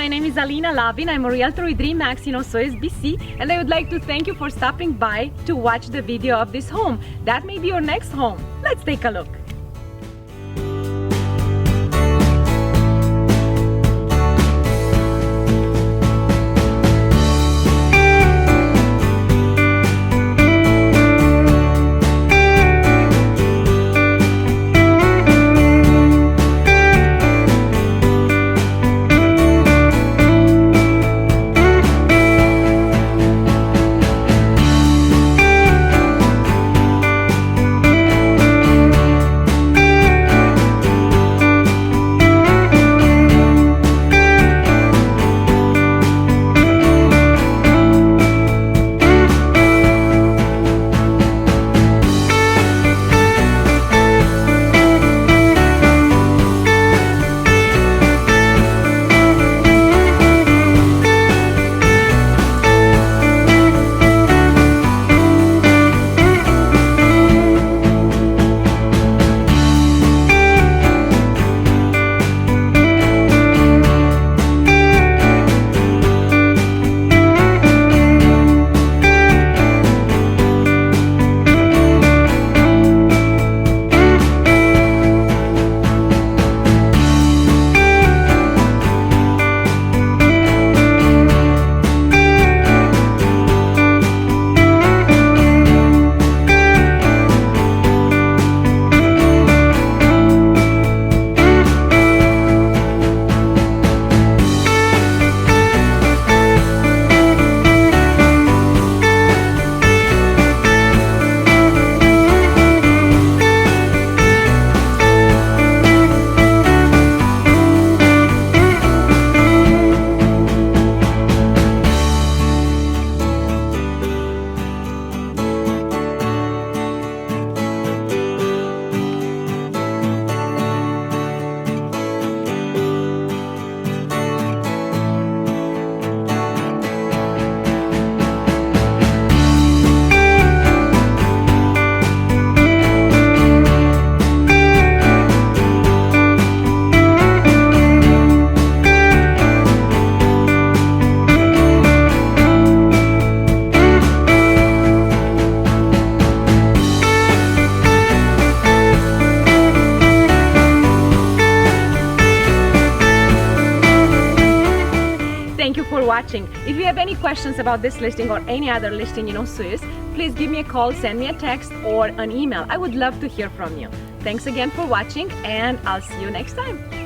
my name is Alina Lovin. I'm a realtor with RE/MAX in Osoyoos, BC, and I would like to thank you for stopping by to watch the video of this home. That may be your next home. Let's take a look. Thank you for watching. If you have any questions about this listing or any other listing in Osoyoos, please give me a call, send me a text or an email. I would love to hear from you. Thanks again for watching, and I'll see you next time.